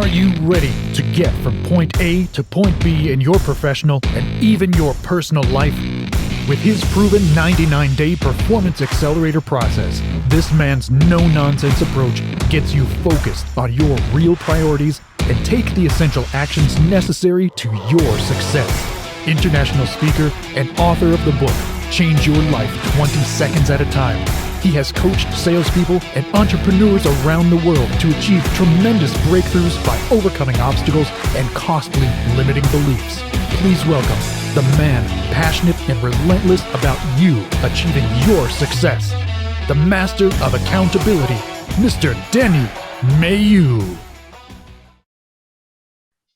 Are you ready to get from point A to point B in your professional and even your personal life? With his proven 99-day performance accelerator process, this man's no-nonsense approach gets you focused on your real priorities and take the essential actions necessary to your success. International speaker and author of the book, Change Your Life 20 Seconds at a Time. He has coached salespeople and entrepreneurs around the world to achieve tremendous breakthroughs by overcoming obstacles and costly limiting beliefs. Please welcome the man passionate and relentless about you achieving your success, the master of accountability, Mr. Denny Maheux.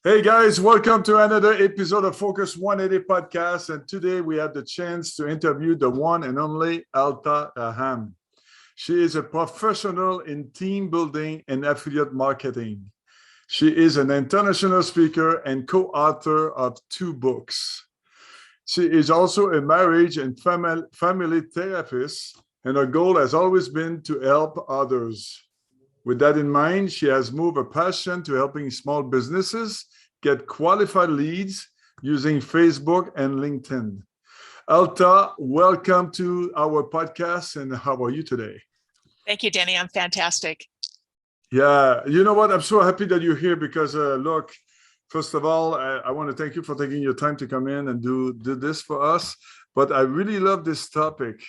Hey guys, welcome to another episode of Focus180 Podcast. And today we have the chance to interview the one and only Elta Rahim. She is a professional in team building and affiliate marketing. She is an international speaker and co-author of 2 books. She is also a marriage and family therapist, and her goal has always been to help others. With that in mind, she has moved her passion to helping small businesses get qualified leads using Facebook and LinkedIn. Elta, welcome to our podcast, and how are you today? Thank you, Denny. I'm fantastic. Yeah, you know what? I'm so happy that you're here because, look, first of all, I want to thank you for taking your time to come in and do this for us. But I really love this topic.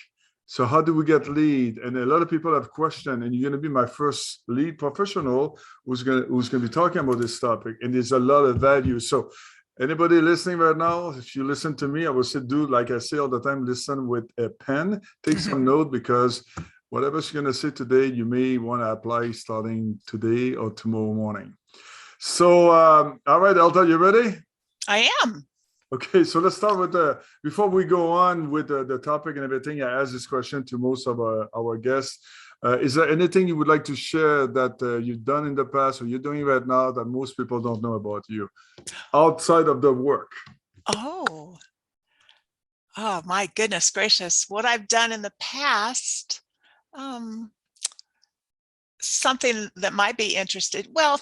So how do we get lead? And a lot of people have questioned, and you're going to be my first lead professional who's going to be talking about this topic. And there's a lot of value. So anybody listening right now, if you listen to me, I will say, do like I say all the time, listen with a pen, take some note, because whatever she's going to say today, you may want to apply starting today or tomorrow morning. So, all right, Elta, you ready? I am. Okay, so let's start with before we go on with the topic and everything, I ask this question to most of our guests. Is there anything you would like to share that you've done in the past or you're doing right now that most people don't know about you outside of the work? Oh, my goodness gracious. What I've done in the past, something that might be interested. Well,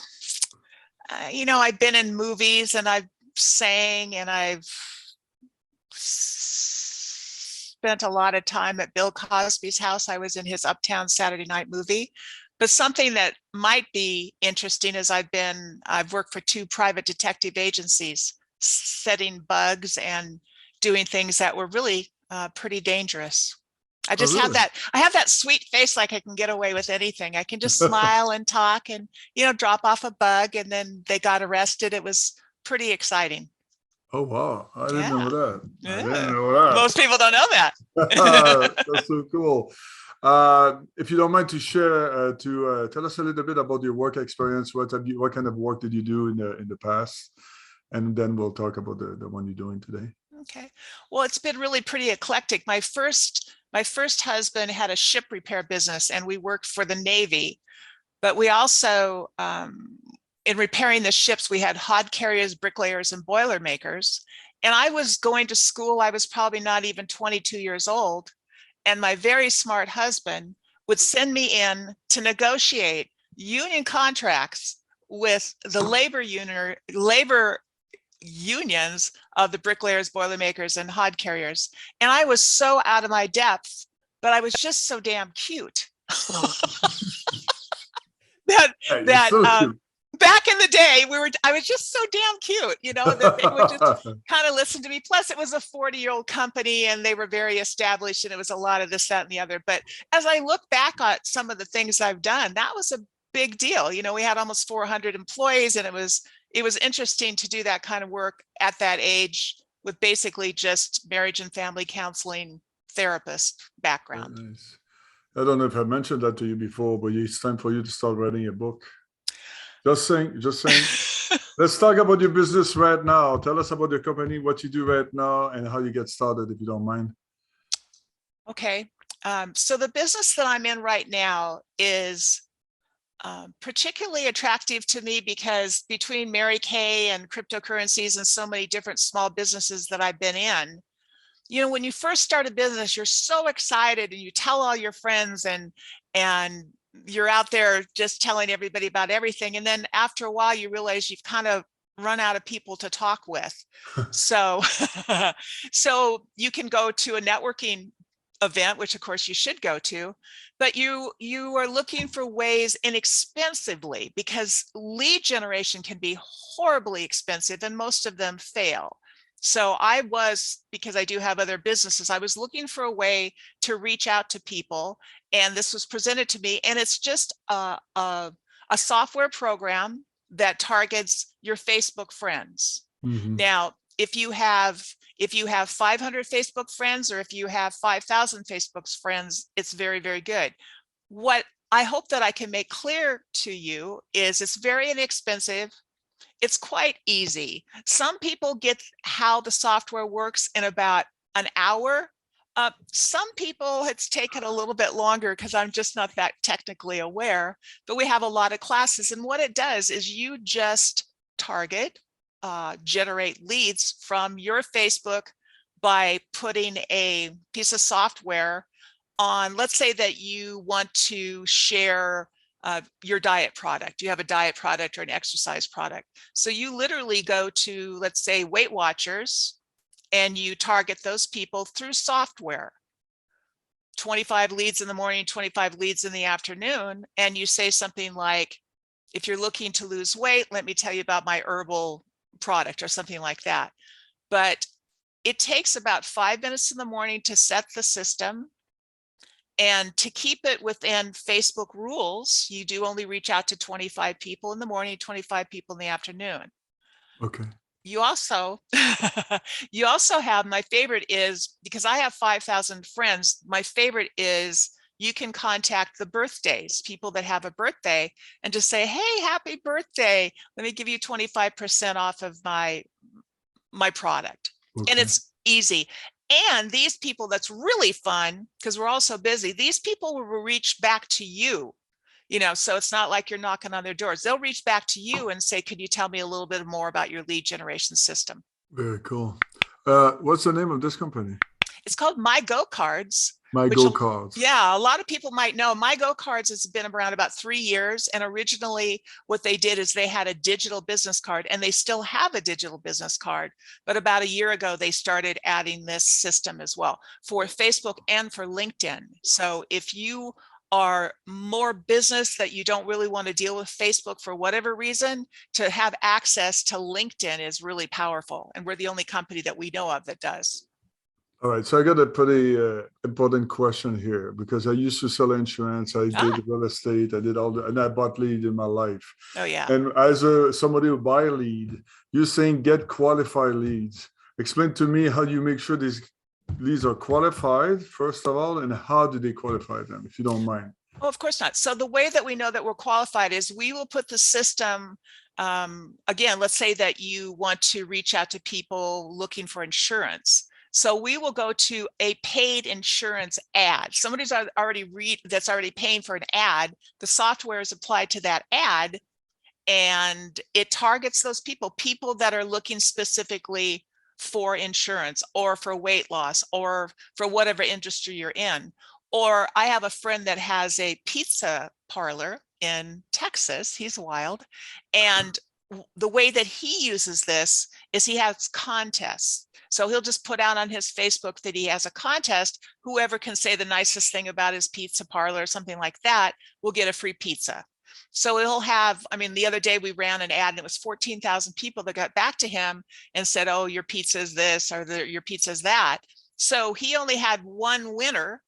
I've been in movies and I've sang and I've spent a lot of time at Bill Cosby's house. I was in his Uptown Saturday Night movie. But something that might be interesting is I've worked for 2 private detective agencies, setting bugs and doing things that were really pretty dangerous. I just have that sweet face, like I can get away with anything. I can just smile and talk and, drop off a bug, and then they got arrested. It was pretty exciting. Oh, wow. I didn't know that. Yeah. I didn't know that. Most people don't know that. That's so cool. If you don't mind to share, tell us a little bit about your work experience. What kind of work did you do in the past? And then we'll talk about the one you're doing today. Okay. Well, it's been really pretty eclectic. My first husband had a ship repair business, and we worked for the Navy. But we also, in repairing the ships, we had hod carriers, bricklayers, and boiler makers. And I was going to school. I was probably not even 22 years old. And my very smart husband would send me in to negotiate union contracts with the labor unions of the bricklayers, boiler makers, and hod carriers. And I was so out of my depth, but I was just so damn cute. Back in the day, I was just so damn cute, that they would just kind of listen to me. Plus, it was a 40-year-old company, and they were very established, and it was a lot of this, that, and the other. But as I look back at some of the things I've done, that was a big deal. We had almost 400 employees, and it was interesting to do that kind of work at that age with basically just marriage and family counseling therapist background. Nice. I don't know if I mentioned that to you before, but it's time for you to start writing a book. Just saying. Let's talk about your business right now. Tell us about your company, what you do right now, and how you get started, if you don't mind. Okay. So the business that I'm in right now is particularly attractive to me because between Mary Kay and cryptocurrencies and so many different small businesses that I've been in, when you first start a business, you're so excited and you tell all your friends and you're out there just telling everybody about everything. And then after a while, you realize you've kind of run out of people to talk with. So, so you can go to a networking event, which of course you should go to, but you are looking for ways inexpensively, because lead generation can be horribly expensive and most of them fail. So because I do have other businesses, I was looking for a way to reach out to people, and this was presented to me, and it's just a software program that targets your Facebook friends. Mhm. Now, if you have 500 Facebook friends, or if you have 5,000 Facebook friends, it's very, very good. What I hope that I can make clear to you is it's very inexpensive. It's quite easy. Some people get how the software works in about an hour. Some people, it's taken a little bit longer because I'm just not that technically aware, but we have a lot of classes. And what it does is you just target, generate leads from your Facebook by putting a piece of software on. Let's say that you want to share your diet product. You have a diet product or an exercise product. So you literally go to, let's say, Weight Watchers, and you target those people through software. 25 leads in the morning, 25 leads in the afternoon. And you say something like, if you're looking to lose weight, let me tell you about my herbal product, or something like that. But it takes about 5 minutes in the morning to set the system. And to keep it within Facebook rules, you do only reach out to 25 people in the morning, 25 people in the afternoon. Okay. You also, you also have, my favorite is, because I have 5,000 friends, my favorite is you can contact the birthdays, people that have a birthday, and just say, hey, happy birthday. Let me give you 25% off of my product. Okay. And it's easy. And these people, that's really fun, because we're all so busy, these people will reach back to you, so it's not like you're knocking on their doors. They'll reach back to you and say, could you tell me a little bit more about your lead generation system? Very cool. What's the name of this company? It's called My Go Cards. My Go Cards. Yeah, a lot of people might know. My Go Cards has been around about 3 years. And originally what they did is they had a digital business card, and they still have a digital business card. But about a year ago, they started adding this system as well for Facebook and for LinkedIn. So if you are more business that you don't really want to deal with Facebook for whatever reason, to have access to LinkedIn is really powerful. And we're the only company that we know of that does. All right, so I got a pretty important question here, because I used to sell insurance, I did real estate, I did and I bought lead in my life. Oh yeah. And as somebody who buy a lead, you're saying get qualified leads. Explain to me how you make sure these leads are qualified, first of all, and how do they qualify them, if you don't mind? Oh, of course not. So the way that we know that we're qualified is we will put the system, again, let's say that you want to reach out to people looking for insurance. So we will go to a paid insurance ad. Somebody's that's already paying for an ad. The software is applied to that ad, and it targets those people that are looking specifically for insurance, or for weight loss, or for whatever industry you're in. Or I have a friend that has a pizza parlor in Texas. He's wild. And the way that he uses this is he has contests. So he'll just put out on his Facebook that he has a contest. Whoever can say the nicest thing about his pizza parlor or something like that will get a free pizza. So he'll have, the other day we ran an ad, and it was 14,000 people that got back to him and said, oh, your pizza is this, or your pizza is that. So he only had one winner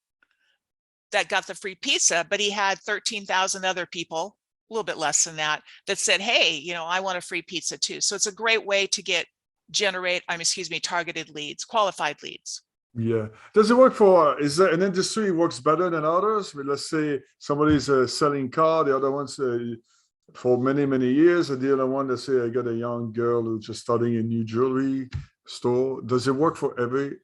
that got the free pizza, but he had 13,000 other people, a little bit less than that said, hey, I want a free pizza too. So it's a great way to targeted leads, qualified leads. Yeah. Does it work is there an industry works better than others? Let's say somebody's selling car, the other one's for many, many years, and the other one, let's say I got a young girl who's just starting a new jewelry store. Does it work for every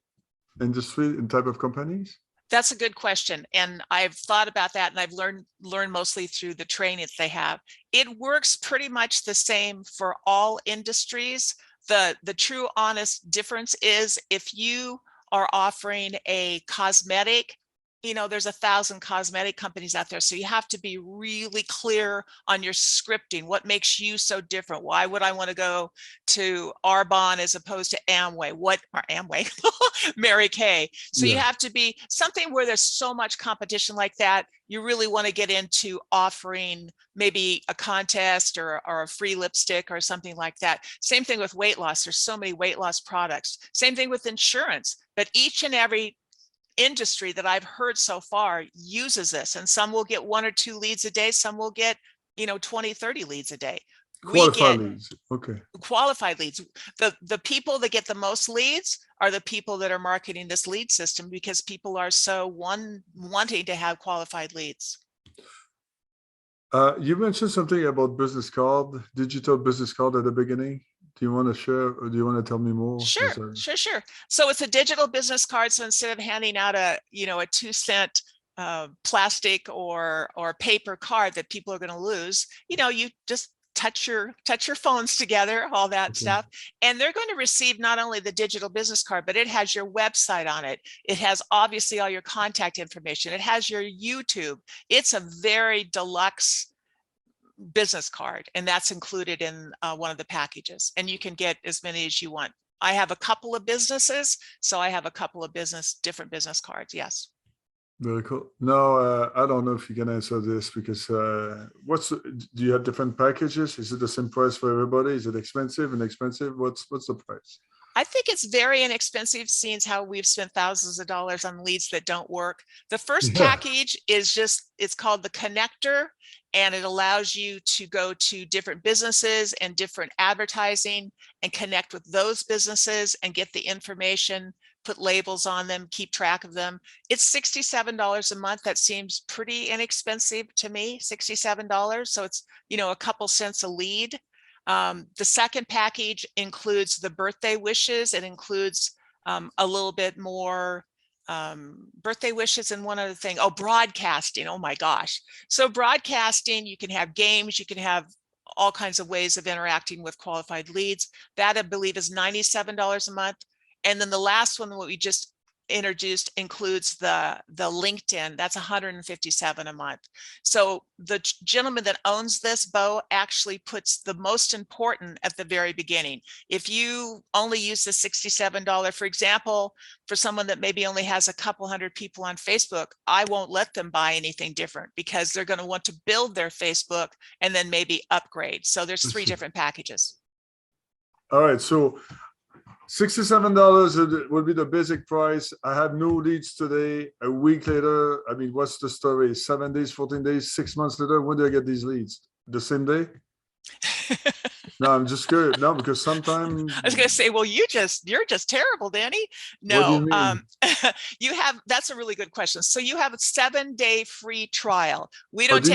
industry and type of companies? That's a good question. And I've thought about that, and I've learned mostly through the trainings they have. It works pretty much the same for all industries. The true honest difference is if you are offering a cosmetic there's 1,000 cosmetic companies out there. So you have to be really clear on your scripting. What makes you so different? Why would I want to go to Arbonne as opposed to Amway? Mary Kay. So you have to be something where there's so much competition like that. You really want to get into offering maybe a contest or a free lipstick or something like that. Same thing with weight loss. There's so many weight loss products. Same thing with insurance. But each and every industry that I've heard so far uses this, and some will get 1 or 2 leads a day. Some will get, 20, 30 leads a day. Qualified leads. Okay. Qualified leads. The people that get the most leads are the people that are marketing this lead system, because people are so wanting to have qualified leads. You mentioned something about business card, digital business card at the beginning. Do you want to share, or do you want to tell me more? Sure. So it's a digital business card. So instead of handing out a 2-cent plastic or paper card that people are going to lose, you just touch your phones together, all that stuff. And they're going to receive not only the digital business card, but it has your website on it. It has obviously all your contact information. It has your YouTube. It's a very deluxe business card, and that's included in one of the packages, and you can get as many as you want. I have a couple of businesses, so I have a couple of different business cards. Yes. Very cool. No, I don't know if you can answer this, because do you have different packages? Is it the same price for everybody? Is it expensive, inexpensive? What's the price? I think it's very inexpensive, seeing how we've spent thousands of dollars on leads that don't work. The first package is it's called the connector, and it allows you to go to different businesses and different advertising and connect with those businesses and get the information, put labels on them, keep track of them. It's $67 a month. That seems pretty inexpensive to me, $67. So it's, a couple cents a lead. The second package includes the birthday wishes. It includes a little bit more birthday wishes, and one other thing. Broadcasting. Oh my gosh. So broadcasting, you can have games, you can have all kinds of ways of interacting with qualified leads. That, I believe, is $97 a month. And then the last one, what we just introduced, includes the LinkedIn. That's $157 a month. So the gentleman that owns this, Bo, actually puts the most important at the very beginning. If you only use the $67, for example, for someone that maybe only has a couple hundred people on Facebook, I won't let them buy anything different, because they're going to want to build their Facebook and then maybe upgrade. So there's 3 different packages. All right. So $67 would be the basic price. I have no leads today. A week later, what's the story? 7 days, 14 days, 6 months later, when do I get these leads? The same day? No, I'm just curious. No, because sometimes I was going to say, well, you're just terrible, Denny. No, what do you mean? That's a really good question. So you have a 7-day free trial. We don't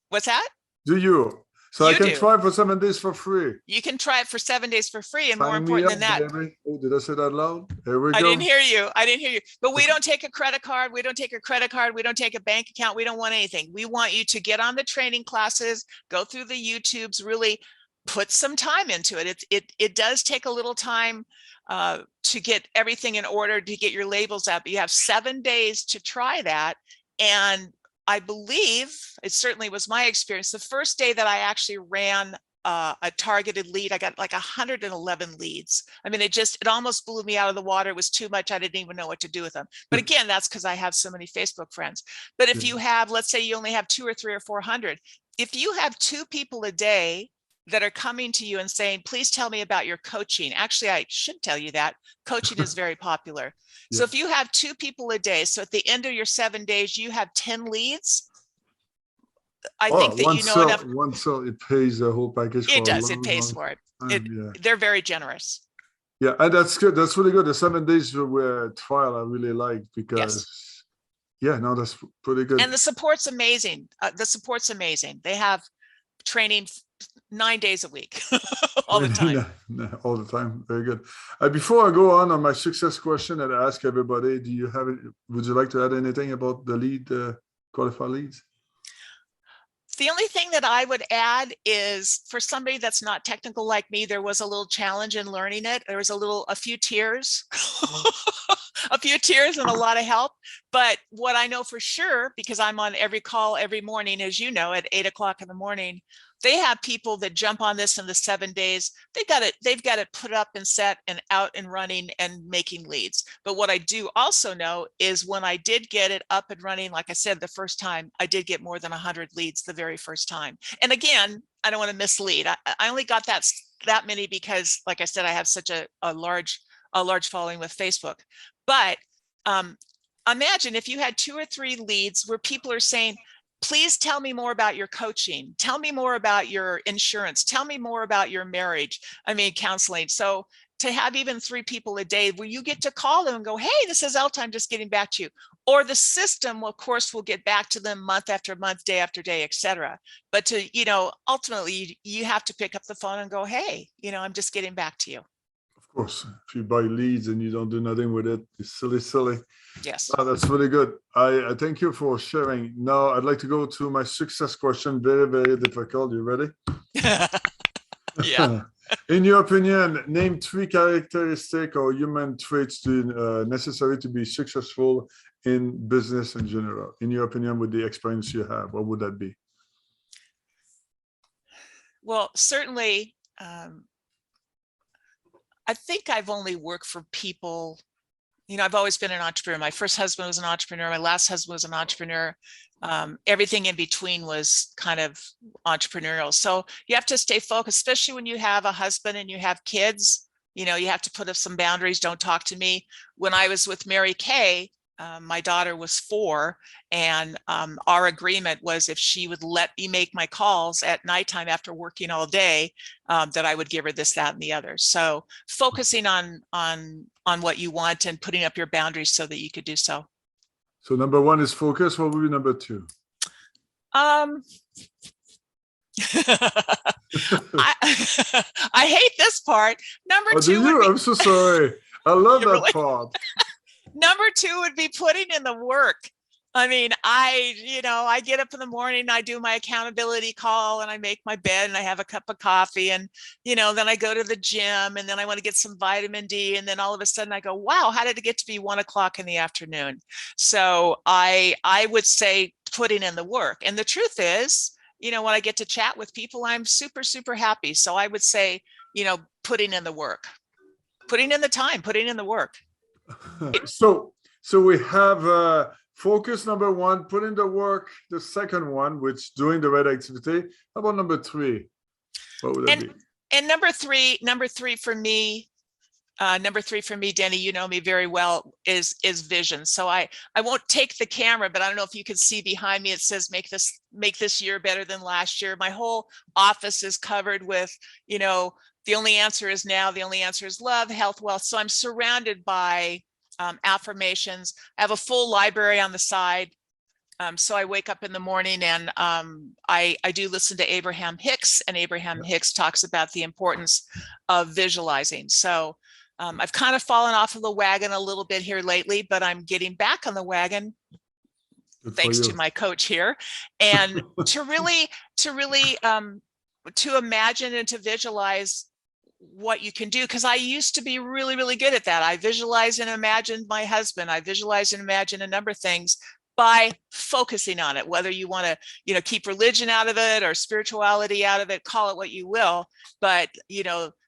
what's that? Do you? So I can try for 7 days for free. You can try it for 7 days for free, and more important than that. Baby. Oh, did I say that loud? Here we go. I didn't hear you. But we don't take a credit card. We don't take a credit card. We don't take a bank account. We don't want anything. We want you to get on the training classes, go through the YouTubes, really put some time into it. It does take a little time to get everything in order, to get your labels out. But you have 7 days to try that. And I believe, it certainly was my experience, the first day that I actually ran a targeted lead, I got like 111 leads. It almost blew me out of the water. It was too much. I didn't even know what to do with them. But again, that's because I have so many Facebook friends. But if you have, let's say you only have 200 or 300 or 400, if you have 2 people a day that are coming to you and saying, please tell me about your coaching. Actually, I should tell you that coaching is very popular. So if you have 2 people a day, so at the end of your 7 days, you have 10 leads. I think that enough. One sale, it pays the whole package. It does. It pays for it. They're very generous. Yeah, and that's good. That's really good. The 7 days trial I really like, because that's pretty good. And the support's amazing. They have training 9 days a week, all the time. All the time. Very good. Before I go on my success question that I ask everybody, would you like to add anything about the qualified leads? The only thing that I would add is for somebody that's not technical like me, there was a little challenge in learning it. There was a few tears, a few tears and a lot of help. But what I know for sure, because I'm on every call every morning, as you know, at 8 o'clock in the morning, they have people that jump on this in the 7 days. They've got it put up and set and out and running and making leads. But what I do also know is when I did get it up and running, like I said, the first time, I did get more than 100 leads the very first time. And again, I don't want to mislead. I only got that many because, like I said, I have such a large following with Facebook. But imagine if you had 2 or 3 leads where people are saying, please tell me more about your coaching. Tell me more about your insurance. Tell me more about your marriage. Counseling. So to have even 3 people a day where you get to call them and go, hey, this is Elta, I'm just getting back to you. Or the system, of course, will get back to them month after month, day after day, etc. But to, ultimately, you have to pick up the phone and go, hey, I'm just getting back to you. Of course, if you buy leads and you don't do nothing with it, it's silly. Yes. Oh, that's really good. I thank you for sharing. Now, I'd like to go to my success question. Very, very difficult. You ready? Yeah. In your opinion, name 3 characteristics or human traits necessary to be successful in business in general. In your opinion, with the experience you have, what would that be? Well, certainly, I think I've only worked for people, I've always been an entrepreneur. My first husband was an entrepreneur. My last husband was an entrepreneur. Everything in between was kind of entrepreneurial. So you have to stay focused, especially when you have a husband and you have kids. You have to put up some boundaries. Don't talk to me. When I was with Mary Kay, my daughter was 4, and our agreement was if she would let me make my calls at nighttime after working all day, that I would give her this, that, and the other. So focusing on what you want and putting up your boundaries so that you could do so. So number 1 is focus. What would be number 2? I hate this part. Number 2. Do you? I'm so sorry. I love that really? part. Number 2 would be putting in the work. I get up in the morning, I do my accountability call, and I make my bed, and I have a cup of coffee, and, then I go to the gym, and then I want to get some vitamin D. And then all of a sudden I go, wow, how did it get to be 1 o'clock in the afternoon? So I would say putting in the work. And the truth is, when I get to chat with people, I'm super, super happy. So I would say, putting in the work, putting in the time, putting in the work. So we have focus number 1, put in the work. The second one, which doing the right activity. How about number 3? What would that be? And number three for me, Denny, you know me very well, is vision. So I won't take the camera, but I don't know if you can see behind me, it says make this year better than last year. My whole office is covered with, the only answer is now, the only answer is love, health, wealth. So I'm surrounded by affirmations. I have a full library on the side. So I wake up in the morning and I do listen to Abraham Hicks, and Abraham Hicks talks about the importance of visualizing. So I've kind of fallen off of the wagon a little bit here lately, but I'm getting back on the wagon. Thanks to my coach here, and to imagine and to visualize what you can do, because I used to be really, really good at that. I visualized and imagined my husband. I visualized and imagined a number of things by focusing on it, whether you want to, keep religion out of it or spirituality out of it, call it what you will. But,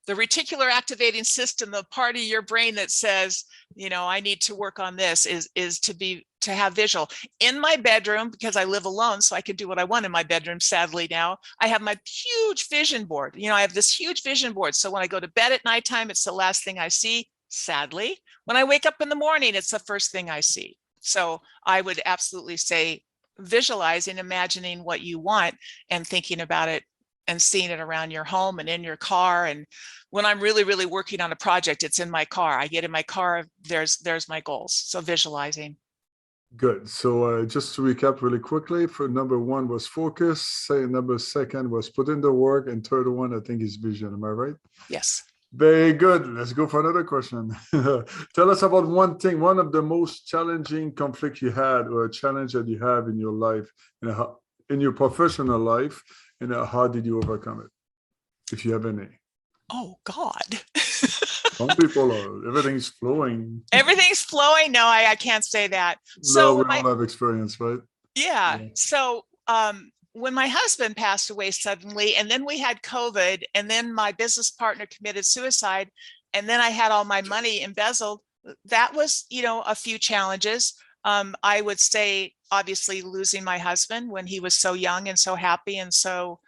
the reticular activating system, the part of your brain that says, I need to work on this is to have visual. In my bedroom, because I live alone, so I can do what I want in my bedroom, sadly now, I have my huge vision board. I have this huge vision board. So when I go to bed at nighttime, it's the last thing I see, sadly. When I wake up in the morning, it's the first thing I see. So I would absolutely say visualizing, imagining what you want and thinking about it and seeing it around your home and in your car. And when I'm really, really working on a project, it's in my car. I get in my car, there's my goals. So visualizing. Good. So just to recap really quickly, for number 1 was focus, number 2 was put in the work, and third one, I think, is vision. Am I right? Yes. Very good. Let's go for another question. Tell us about one thing, one of the most challenging conflicts you had, or a challenge that you have in your life, and in your professional life, and how did you overcome it, if you have any? Oh God. Some people are, everything's flowing. Everything's flowing. No, I can't say that. No, So we all have experience, right? yeah. Yeah. So when my husband passed away suddenly, and then we had COVID, and then my business partner committed suicide, and then I had all my money embezzled, that was, a few challenges. I would say, obviously, losing my husband when he was so young and so happy and so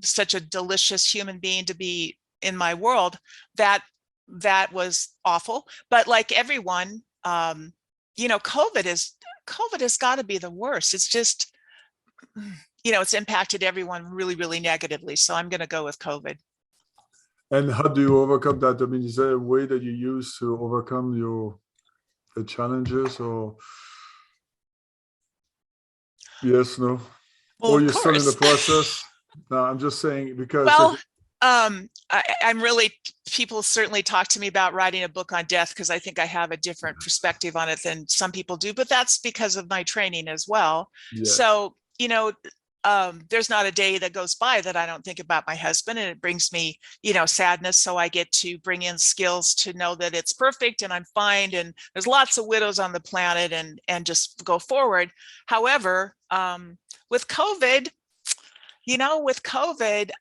such a delicious human being to be in my world, that was awful. But like everyone, COVID has got to be the worst. It's just, it's impacted everyone really, really negatively. So I'm going to go with COVID. And how do you overcome that? I mean, is there a way that you use to overcome the challenges, or yes, no? Well, Or of you're still in the course. process? No, I'm just saying because Well, I'm really, people certainly talk to me about writing a book on death because I think I have a different perspective on it than some people do, but that's because of my training as well. yeah. So, there's not a day that goes by that I don't think about my husband, and it brings me, sadness. So I get to bring in skills to know that it's perfect and I'm fine. And there's lots of widows on the planet, and just go forward. However, with COVID,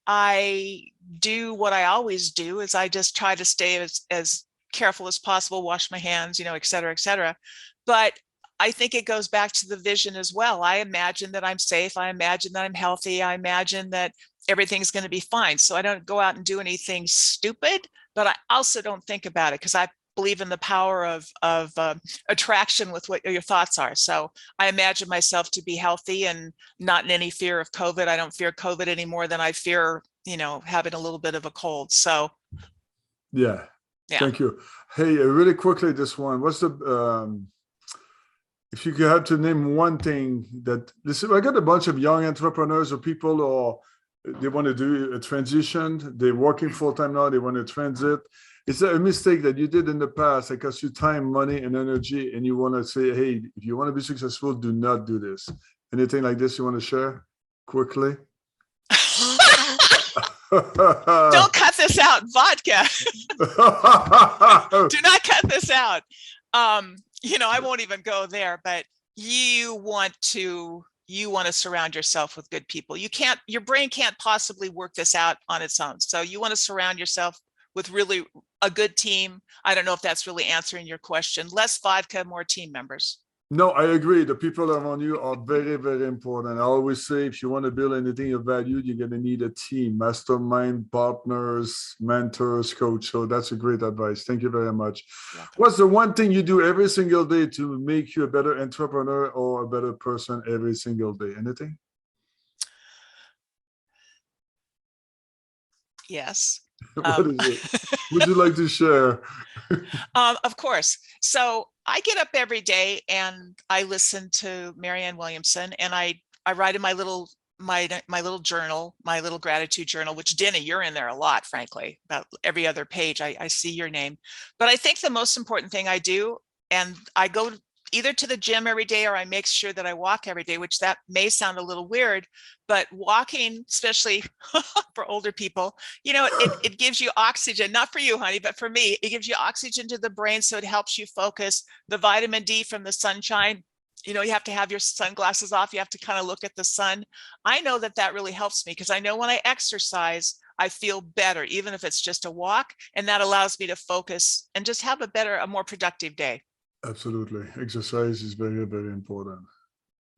I do what I always do, is I just try to stay as careful as possible, wash my hands, et cetera, et cetera. But I think it goes back to the vision as well. I imagine that I'm safe. I imagine that I'm healthy. I imagine that everything's going to be fine. So I don't go out and do anything stupid, but I also don't think about it because I believe in the power of attraction with what your thoughts are. So I imagine myself to be healthy and not in any fear of COVID. I don't fear COVID any more than I fear, having a little bit of a cold. So Yeah. Yeah. Thank you. Hey, really quickly, this one. What's the if you could have to name one thing that I got a bunch of young entrepreneurs or people, or they want to do a transition. They're working full time now. They want to transit. Is there a mistake that you did in the past that cost you time, money, and energy, and you want to say, hey, if you want to be successful, do not do this? Anything like this you want to share quickly? Don't cut this out, vodka. Do not cut this out. I won't even go there, but you want to surround yourself with good people. Your brain can't possibly work this out on its own. So you want to surround yourself with really a good team. I don't know if that's really answering your question. Less vodka, more team members. No, I agree. The people around you are very, very important. I always say, if you want to build anything of value, you're going to need a team, mastermind, partners, mentors, coach. So that's a great advice. Thank you very much. What's the one thing you do every single day to make you a better entrepreneur or a better person every single day? Anything? Yes. What is it? Would you like to share? Of course. So I get up every day and I listen to Marianne Williamson, and I write in my little journal, my little gratitude journal, which Denny, you're in there a lot, frankly. About every other page I see your name. But I think the most important thing I do, and I go either to the gym every day or I make sure that I walk every day, which that may sound a little weird, but walking, especially for older people, it gives you oxygen, not for you, honey, but for me, it gives you oxygen to the brain. So it helps you focus. The vitamin D from the sunshine, you have to have your sunglasses off. You have to kind of look at the sun. I know that really helps me because I know when I exercise, I feel better, even if it's just a walk, and that allows me to focus and just have a more productive day. Absolutely. Exercise is very, very important.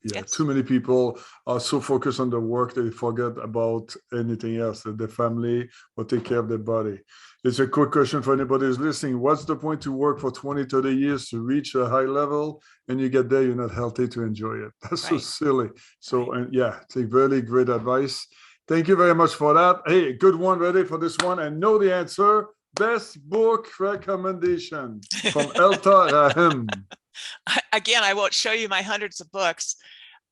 Yeah, Yes. Too many people are so focused on their work, they forget about anything else, that their family or take care of their body. It's a quick question for anybody who's listening. What's the point to work for 20, 30 years to reach a high level and you get there, you're not healthy to enjoy it? That's so silly. So, and it's a really great advice. Thank you very much for that. Hey, good one, ready for this one and know the answer. Best book recommendation from Elta Rahim. Again, I won't show you my hundreds of books.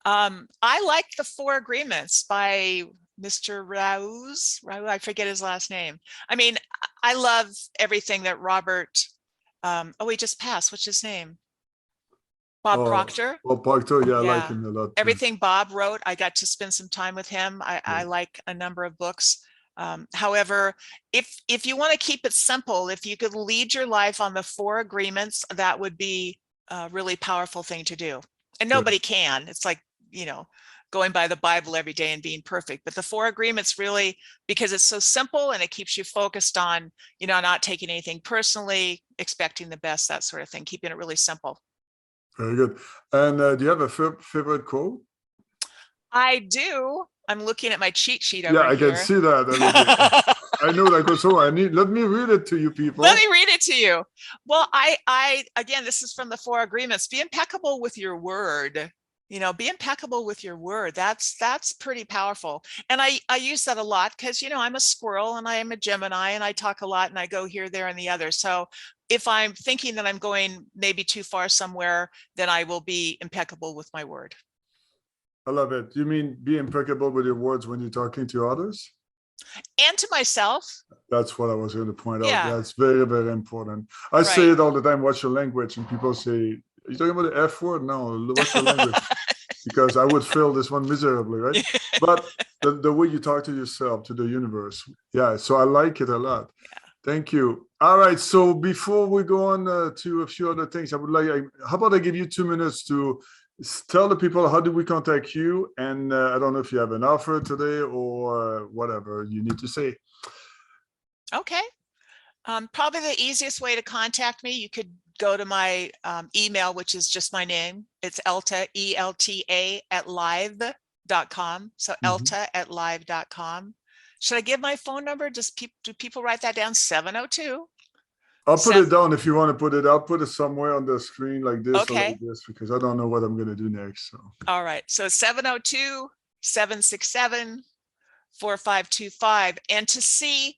I like The Four Agreements by Mr. Maheux. I forget his last name. I mean, I love everything that Robert, he just passed. What's his name? Bob Proctor. Bob Proctor, yeah, I like Yeah. him a lot. Too. Everything Bob wrote, I got to spend some time with him. I Yeah. like a number of books. However, if you want to keep it simple, if you could lead your life on the 4 agreements, that would be a really powerful thing to do. And nobody can. It's like, going by the Bible every day and being perfect. But the 4 agreements really, because it's so simple and it keeps you focused on, not taking anything personally, expecting the best, that sort of thing, keeping it really simple. Very good. And do you have a favorite quote? I do. I'm looking at my cheat sheet over here. Yeah, I can see that. I know that goes so. Let me read it to you, people. Let me read it to you. Well, I again, this is from the 4 agreements. Be impeccable with your word. Be impeccable with your word. That's pretty powerful. And I use that a lot because, I'm a squirrel and I am a Gemini and I talk a lot and I go here, there, and the other. So if I'm thinking that I'm going maybe too far somewhere, then I will be impeccable with my word. I love it. You mean be impeccable with your words when you're talking to others? And to myself. That's what I was going to point out. Yeah. That's very, very important. I say it all the time, watch your language, and people say, are you talking about the F word? No, watch your language. Because I would fail this one miserably, right? But the way you talk to yourself, to the universe. Yeah, so I like it a lot. Yeah. Thank you. All right, so before we go on to a few other things, I would like, how about I give you 2 minutes to tell the people how do we contact you? And I don't know if you have an offer today or whatever you need to say. Okay. Probably the easiest way to contact me, you could go to my email, which is just my name. It's Elta, ELTA @live.com. So Elta@live.com. Should I give my phone number? Do people write that down? 702. I'll put it down if you want to put it. I'll put it somewhere on the screen like this or like this because I don't know what I'm going to do next. So. All right. So 702-767-4525. And to see,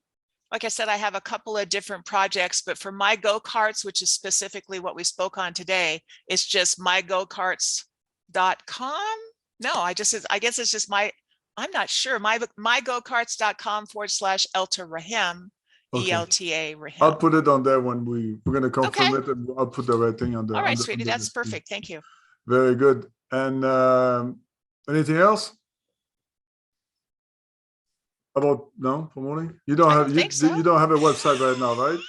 like I said, I have a couple of different projects, but for my go-karts, which is specifically what we spoke on today, it's just mygokarts.com. No, I guess it's just I'm not sure. mygokarts.com/Elta Rahim. Okay. ELTA Rahim. I'll put it on there when we're going to confirm it, and I'll put the right thing on there. All right, sweetie, that's perfect. Thank you. Very good. And anything else? About promoting? You don't have you don't have a website right now, right?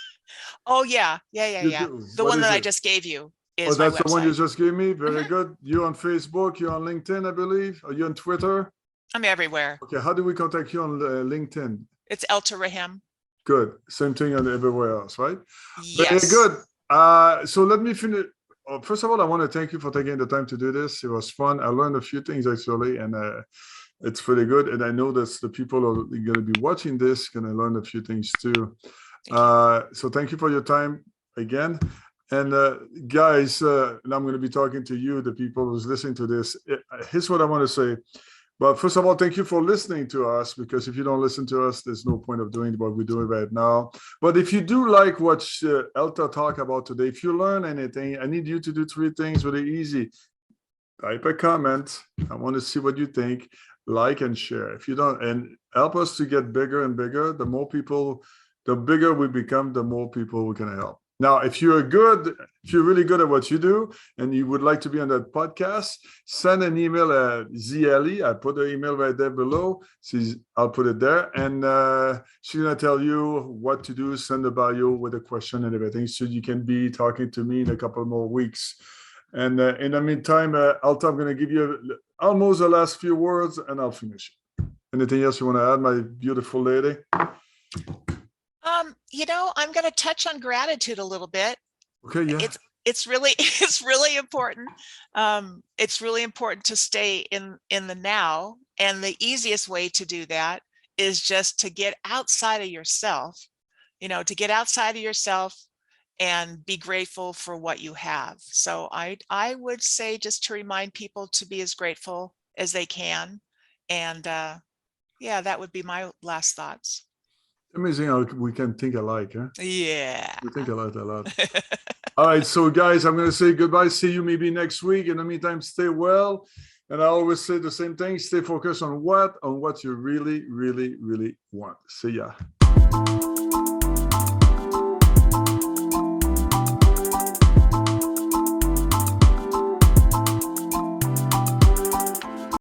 Oh yeah. The one that I just gave you is that's my the one you just gave me. Very good. You're on Facebook. You're on LinkedIn, I believe. Are you on Twitter? I'm everywhere. Okay. How do we contact you on LinkedIn? It's Elta Rahim. Good. Same thing on everywhere else, right? Yes. Very good. So let me finish. First of all, I want to thank you for taking the time to do this. It was fun. I learned a few things actually, and it's pretty good. And I know that the people who are going to be watching this going to learn a few things too. So thank you for your time again. And guys, and I'm going to be talking to you, the people who's listening to this. Here's what I want to say. But first of all, thank you for listening to us, because if you don't listen to us, there's no point of doing what we're doing right now. But if you do like what Elta talked about today, if you learn anything, I need you to do 3 things really easy. Type a comment. I want to see what you think. Like and share. If you don't, and help us to get bigger and bigger. The more people, the bigger we become, the more people we can help. Now, if you're really good at what you do and you would like to be on that podcast, send an email at zeelall. I put the email right there below. I'll put it there. And she's going to tell you what to do, send a bio with a question and everything, so you can be talking to me in a couple more weeks. And in the meantime, Elta, I'm going to give you almost the last few words and I'll finish. Anything else you want to add, my beautiful lady? I'm going to touch on gratitude a little bit. Okay, yeah. It's really important. It's really important to stay in the now. And the easiest way to do that is just to get outside of yourself, to get outside of yourself and be grateful for what you have. So I would say just to remind people to be as grateful as they can. And that would be my last thoughts. Amazing how we can think alike, huh? Yeah. We think alike a lot. All right, so guys, I'm going to say goodbye. See you maybe next week. In the meantime, stay well. And I always say the same thing. Stay focused on what you really, really, really want. See ya.